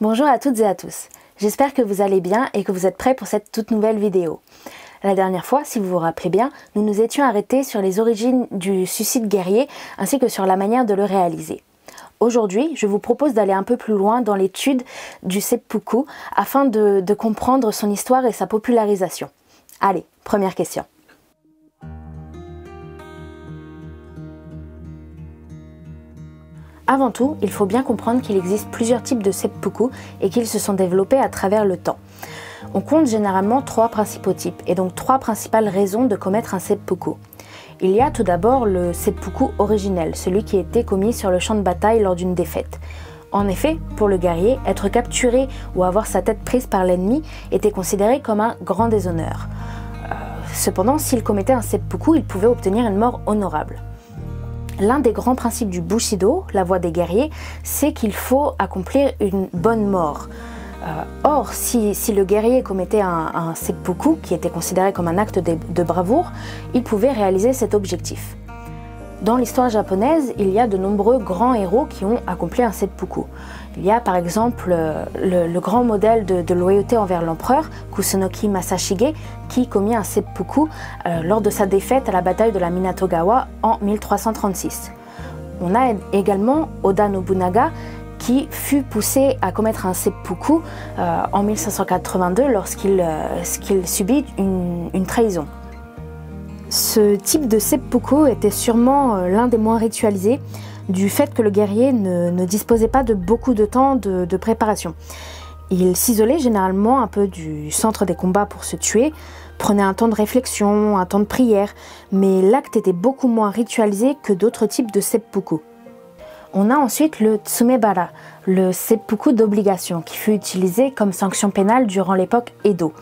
Bonjour à toutes et à tous, j'espère que vous allez bien et que vous êtes prêts pour cette toute nouvelle vidéo. La dernière fois, si vous vous rappelez bien, nous nous étions arrêtés sur les origines du suicide guerrier ainsi que sur la manière de le réaliser. Aujourd'hui, je vous propose d'aller un peu plus loin dans l'étude du seppuku afin de comprendre son histoire et sa popularisation. Allez, première question. Avant tout, il faut bien comprendre qu'il existe plusieurs types de seppuku et qu'ils se sont développés à travers le temps. On compte généralement 3 principaux types et donc 3 principales raisons de commettre un seppuku. Il y a tout d'abord le seppuku originel, celui qui a été commis sur le champ de bataille lors d'une défaite. En effet, pour le guerrier, être capturé ou avoir sa tête prise par l'ennemi était considéré comme un grand déshonneur. Cependant, s'il commettait un seppuku, il pouvait obtenir une mort honorable. L'un des grands principes du Bushido, la voie des guerriers, c'est qu'il faut accomplir une bonne mort. Or, si le guerrier commettait un seppuku, qui était considéré comme un acte de bravoure, il pouvait réaliser cet objectif. Dans l'histoire japonaise, il y a de nombreux grands héros qui ont accompli un seppuku. Il y a par exemple le grand modèle de loyauté envers l'empereur, Kusunoki Masashige, qui commit un seppuku lors de sa défaite à la bataille de la Minatogawa en 1336. On a également Oda Nobunaga, qui fut poussé à commettre un seppuku en 1582 lorsqu'il subit une trahison. Ce type de seppuku était sûrement l'un des moins ritualisés, du fait que le guerrier ne disposait pas de beaucoup de temps de préparation. Il s'isolait généralement un peu du centre des combats pour se tuer, prenait un temps de réflexion, un temps de prière, mais l'acte était beaucoup moins ritualisé que d'autres types de seppuku. On a ensuite le tsumebara, le seppuku d'obligation, qui fut utilisé comme sanction pénale durant l'époque Edo.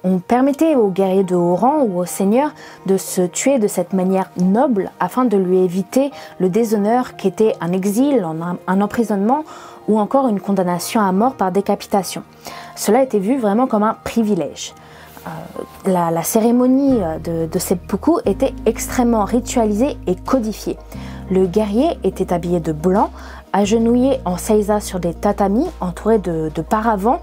On permettait aux guerriers de haut rang ou aux seigneurs de se tuer de cette manière noble afin de lui éviter le déshonneur qu'était un exil, un emprisonnement ou encore une condamnation à mort par décapitation. Cela était vu vraiment comme un privilège. La cérémonie de seppuku était extrêmement ritualisée et codifiée. Le guerrier était habillé de blanc, agenouillé en seiza sur des tatamis entourés de paravents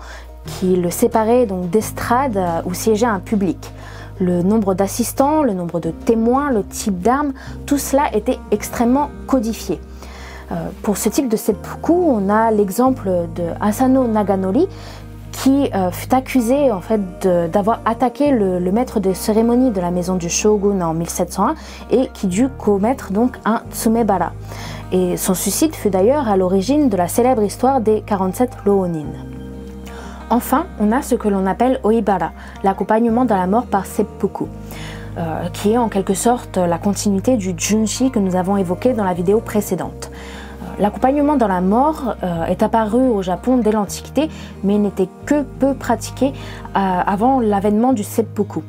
qui le séparaient donc d'estrades où siégeait un public. Le nombre d'assistants, le nombre de témoins, le type d'armes, tout cela était extrêmement codifié. Pour ce type de seppuku, on a l'exemple de Asano Naganori qui fut accusé en fait d'avoir attaqué le maître de cérémonie de la maison du shogun en 1701 et qui dut commettre donc un tsumebara. Et son suicide fut d'ailleurs à l'origine de la célèbre histoire des 47 Ronin. Enfin, on a ce que l'on appelle Oibara, l'accompagnement dans la mort par seppuku, qui est en quelque sorte la continuité du Junshi que nous avons évoqué dans la vidéo précédente. L'accompagnement dans la mort est apparu au Japon dès l'Antiquité, mais n'était que peu pratiqué avant l'avènement du seppuku.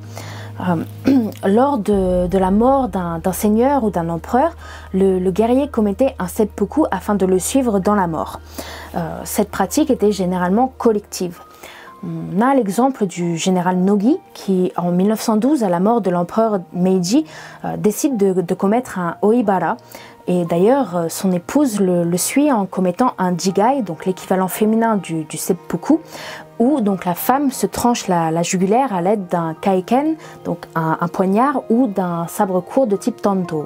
Lors de la mort d'un seigneur ou d'un empereur, le guerrier commettait un seppuku afin de le suivre dans la mort. Cette pratique était généralement collective. On a l'exemple du général Nogi qui, en 1912, à la mort de l'empereur Meiji, décide de commettre un Oibara. Et d'ailleurs, son épouse le suit en commettant un jigai, donc l'équivalent féminin du seppuku, où donc la femme se tranche la jugulaire à l'aide d'un kaiken, donc un poignard, ou d'un sabre court de type tanto.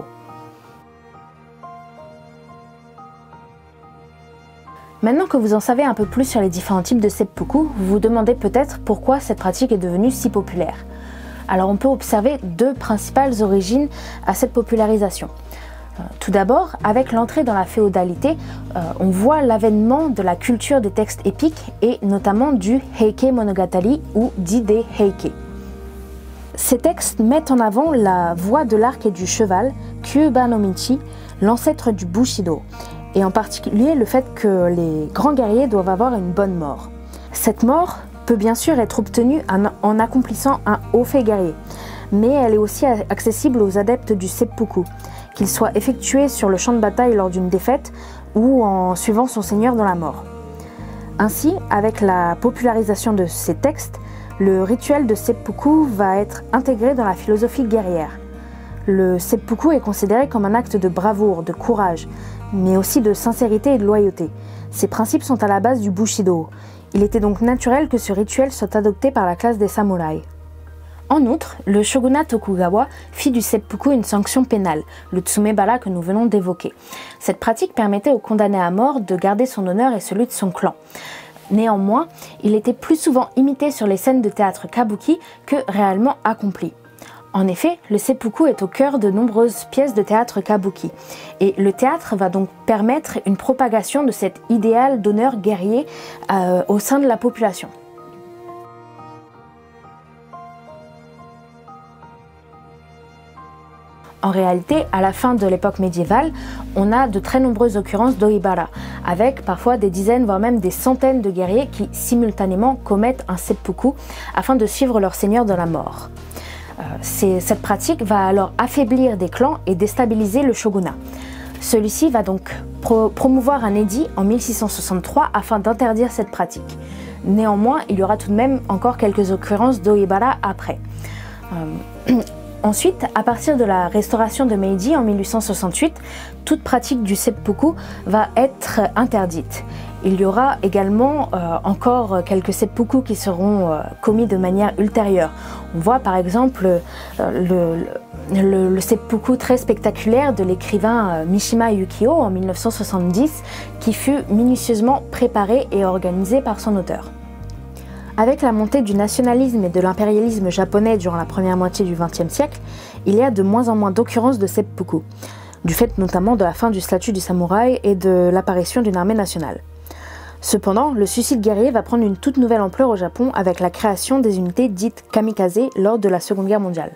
Maintenant que vous en savez un peu plus sur les différents types de seppuku, vous vous demandez peut-être pourquoi cette pratique est devenue si populaire. Alors on peut observer 2 principales origines à cette popularisation. Tout d'abord, avec l'entrée dans la féodalité, on voit l'avènement de la culture des textes épiques et notamment du Heike Monogatari ou dit des Heike. Ces textes mettent en avant la voie de l'arc et du cheval, Kyuuba no Michi, l'ancêtre du Bushido, et en particulier le fait que les grands guerriers doivent avoir une bonne mort. Cette mort peut bien sûr être obtenue en accomplissant un haut fait guerrier, mais elle est aussi accessible aux adeptes du seppuku, qu'il soit effectué sur le champ de bataille lors d'une défaite ou en suivant son seigneur dans la mort. Ainsi, avec la popularisation de ces textes, le rituel de seppuku va être intégré dans la philosophie guerrière. Le seppuku est considéré comme un acte de bravoure, de courage, mais aussi de sincérité et de loyauté. Ces principes sont à la base du Bushido. Il était donc naturel que ce rituel soit adopté par la classe des samouraïs. En outre, le shogunat Tokugawa fit du seppuku une sanction pénale, le tsumebara que nous venons d'évoquer. Cette pratique permettait aux condamnés à mort de garder son honneur et celui de son clan. Néanmoins, il était plus souvent imité sur les scènes de théâtre kabuki que réellement accompli. En effet, le seppuku est au cœur de nombreuses pièces de théâtre kabuki. Et le théâtre va donc permettre une propagation de cet idéal d'honneur guerrier au sein de la population. En réalité, à la fin de l'époque médiévale, on a de très nombreuses occurrences d'oibara, avec parfois des dizaines, voire même des centaines de guerriers qui simultanément commettent un seppuku afin de suivre leur seigneur de la mort. Cette pratique va alors affaiblir des clans et déstabiliser le shogunat. Celui-ci va donc promouvoir un édit en 1663 afin d'interdire cette pratique. Néanmoins, il y aura tout de même encore quelques occurrences d'oibara après. Ensuite, à partir de la restauration de Meiji en 1868, toute pratique du seppuku va être interdite. Il y aura également encore quelques seppuku qui seront commis de manière ultérieure. On voit par exemple le seppuku très spectaculaire de l'écrivain Mishima Yukio en 1970 qui fut minutieusement préparé et organisé par son auteur. Avec la montée du nationalisme et de l'impérialisme japonais durant la première moitié du XXe siècle, il y a de moins en moins d'occurrences de seppuku, du fait notamment de la fin du statut du samouraï et de l'apparition d'une armée nationale. Cependant, le suicide guerrier va prendre une toute nouvelle ampleur au Japon avec la création des unités dites kamikaze lors de la Seconde Guerre mondiale.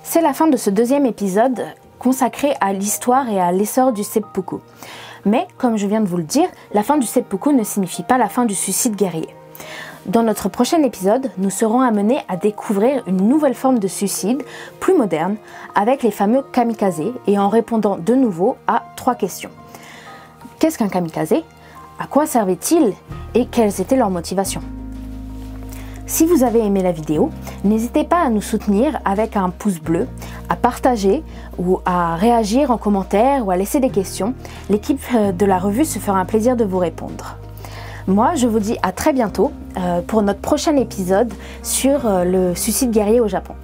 C'est la fin de ce deuxième épisode consacré à l'histoire et à l'essor du seppuku. Mais, comme je viens de vous le dire, la fin du seppuku ne signifie pas la fin du suicide guerrier. Dans notre prochain épisode, nous serons amenés à découvrir une nouvelle forme de suicide, plus moderne, avec les fameux kamikazes, et en répondant de nouveau à 3 questions. Qu'est-ce qu'un kamikaze? À quoi servait-il? Et quelles étaient leurs motivations? Si vous avez aimé la vidéo, n'hésitez pas à nous soutenir avec un pouce bleu, à partager ou à réagir en commentaire ou à laisser des questions. L'équipe de la revue se fera un plaisir de vous répondre. Moi, je vous dis à très bientôt pour notre prochain épisode sur le suicide guerrier au Japon.